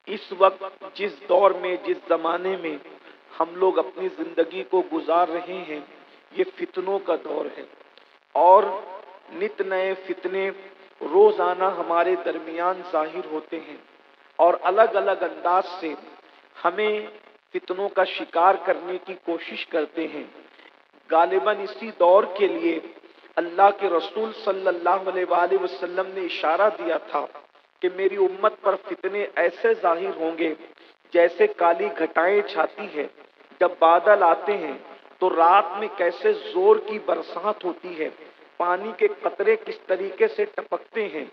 اس وقت جس دور میں، جس زمانے میں ہم لوگ اپنی زندگی کو گزار رہے ہیں، یہ فتنوں کا دور ہے، اور نت نئے فتنے روزانہ ہمارے درمیان ظاہر ہوتے ہیں اور الگ الگ انداز سے ہمیں فتنوں کا شکار کرنے کی کوشش کرتے ہیں۔ غالباً اسی دور کے لیے اللہ کے رسول صلی اللہ علیہ وآلہ وسلم نے اشارہ دیا تھا کہ میری امت پر فتنے ایسے ظاہر ہوں گے جیسے کالی گھٹائیں چھاتی ہے، جب بادل آتے ہیں تو رات میں کیسے زور کی برسات ہوتی ہے، پانی کے قطرے کس طریقے سے ٹپکتے ہیں،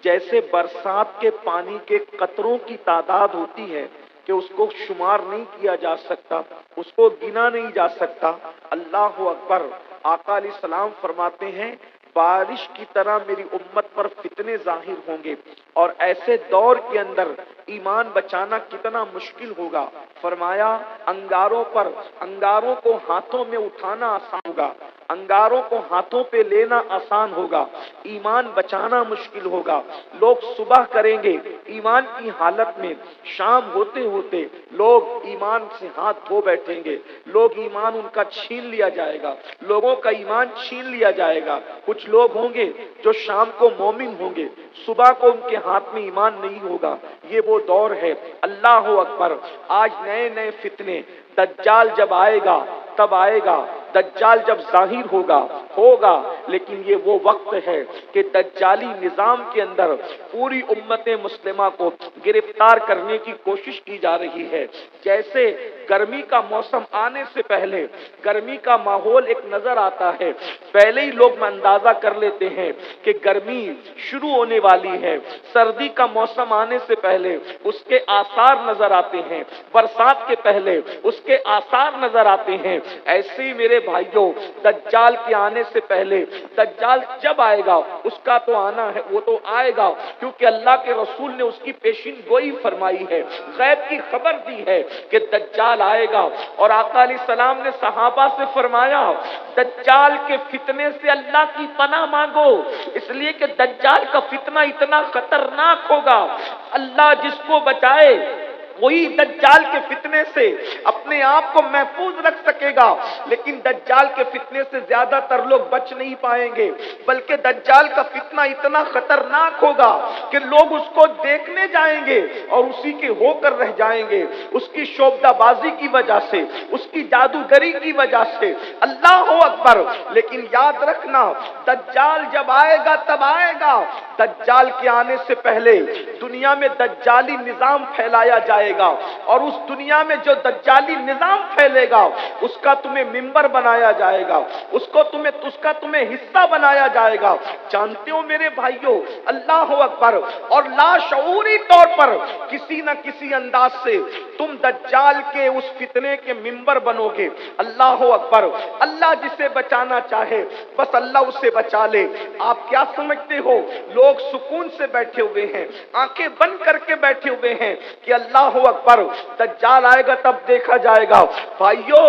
جیسے برسات کے پانی کے قطروں کی تعداد ہوتی ہے کہ اس کو شمار نہیں کیا جا سکتا، اس کو گنا نہیں جا سکتا۔ اللہ اکبر۔ آقا علیہ السلام فرماتے ہیں بارش کی طرح میری امت پر فتنے ظاہر ہوں گے، اور ایسے دور کے اندر ایمان بچانا کتنا مشکل ہوگا۔ فرمایا انگاروں کو ہاتھوں میں اٹھانا آسان ہوگا، انگاروں کو ہاتھوں پہ لینا آسان ہوگا، ایمان بچانا مشکل ہوگا۔ لوگ صبح کریں گے ایمان کی حالت میں، شام ہوتے ہوتے لوگ ایمان سے ہاتھ دھو بیٹھیں گے، لوگ ایمان ان کا چھین لیا جائے گا، لوگوں کا ایمان چھین لیا جائے گا۔ کچھ لوگ ہوں گے جو شام کو مومن ہوں گے، صبح کو ان کے ہاتھ میں ایمان نہیں ہوگا۔ یہ وہ دور ہے۔ اللہ اکبر۔ آج نئے نئے فتنے، دجال جب آئے گا تب آئے گا، دجال جب ظاہر ہوگا، لیکن یہ وہ وقت ہے کہ دجالی نظام کے اندر پوری امت مسلمہ کو گرفتار کرنے کی کوشش کی جا رہی ہے۔ جیسے گرمی کا موسم آنے سے پہلے گرمی کا ماحول ایک نظر آتا ہے، پہلے ہی لوگ اندازہ کر لیتے ہیں کہ گرمی شروع ہونے والی ہے، سردی کا موسم آنے سے پہلے اس کے آثار نظر آتے ہیں، برسات کے پہلے اس کے آثار نظر آتے ہیں۔ ایسے ہی میرے بھائیوں، دجال کے آنے سے پہلے، دجال جب آئے گا اس کا تو آنا ہے، وہ تو آئے گا، کیونکہ اللہ کے رسول نے اس کی پیشین گوئی فرمائی ہے، غیب کی خبر دی ہے کہ دجال آئے گا۔ اور آقا علیہ السلام نے صحابہ سے فرمایا دجال کے فتنے سے اللہ کی پناہ مانگو، اس لیے کہ دجال کا فتنہ اتنا خطرناک ہوگا، اللہ جس کو بچائے وہی دجال کے فتنے سے اپنے آپ کو محفوظ رکھ سکے گا، لیکن دجال کے فتنے سے زیادہ تر لوگ بچ نہیں پائیں گے، بلکہ دجال کا فتنہ اتنا خطرناک ہوگا کہ لوگ اس کو دیکھنے جائیں گے اور اسی کے ہو کر رہ جائیں گے، اس کی شعبدہ بازی کی وجہ سے، اس کی جادوگری کی وجہ سے۔ اللہ اکبر۔ لیکن یاد رکھنا دجال جب آئے گا تب آئے گا، دجال کے آنے سے پہلے دنیا میں دجالی نظام پھیلایا جائے گا، اور اس دنیا میں جو دجالی نظام پھیلے گا اس کا تمہیں ممبر بنایا جائے گا، اس کا تمہیں حصہ بنایا جائے گا۔ جانتے ہو میرے بھائیوں، اللہ اکبر، اور لاشعوری طور پر کسی نہ کسی انداز سے تم دجال کے اس فتنے کے ممبر بنو گے۔ اللہ اکبر۔ اللہ جسے بچانا چاہے بس اللہ اسے بچا لے۔ آپ کیا سمجھتے ہو لوگ سکون سے بیٹھے ہوئے ہیں، آنکھیں بند کر کے بیٹھے ہوئے ہیں کہ اللہ اکبر دجال آئے گا تب دیکھا جائے گا۔ بھائیو،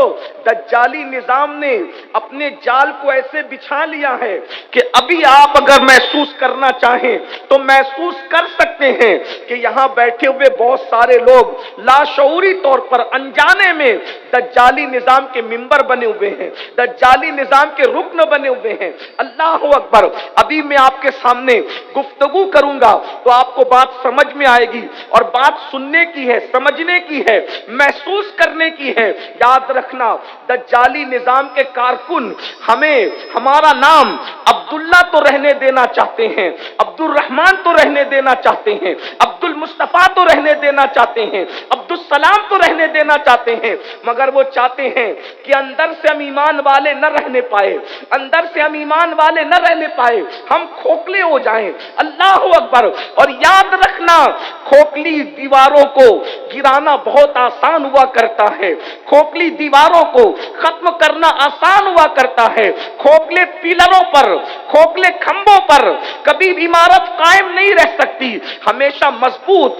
دجالی نظام نے اپنے جال کو ایسے بچھا لیا ہے کہ ابھی آپ اگر محسوس کرنا چاہیں تو محسوس کر سکتے ہیں کہ یہاں بیٹھے ہوئے بہت سارے لوگ لاشعوری طور پر انجانے میں دجالی نظام کے ممبر بنے ہوئے ہیں، دجالی نظام کے رکن بنے ہوئے ہیں۔ اللہ اکبر۔ ابھی میں آپ کے سامنے گفتگو کروں گا تو آپ کو بات سمجھ میں آئے گی، اور بات سننے کی ہے، سمجھنے کی ہے، محسوس کرنے کی ہے۔ یاد رکھنا دجالی نظام کے کارکن ہمارا نام عبداللہ تو رہنے دینا چاہتے ہیں، عبد الرحمن تو رہنے دینا چاہتے ہیں، عبد المصطفیٰ تو رہنے دینا چاہتے ہیں، عبد السلام تو رہنے دینا چاہتے ہیں، مگر وہ چاہتے ہیں کہ اندر سے ہم ایمان والے نہ رہنے پائے، اندر سے ہم ایمان والے نہ رہنے پائے، ہم کھوکھلے ہو جائیں۔ اللہ اکبر۔ اور یاد رکھنا کھوکھلی دیواروں کو گرانا بہت آسان ہوا کرتا ہے، کھوکھلی دیواروں کو ختم کرنا آسان ہوا کرتا ہے، کھوکھلے پیلروں پر، کھوکھلے کھمبوں پر کبھی بھی عمارت قائم نہیں رہ سکتی، ہمیشہ مضبوط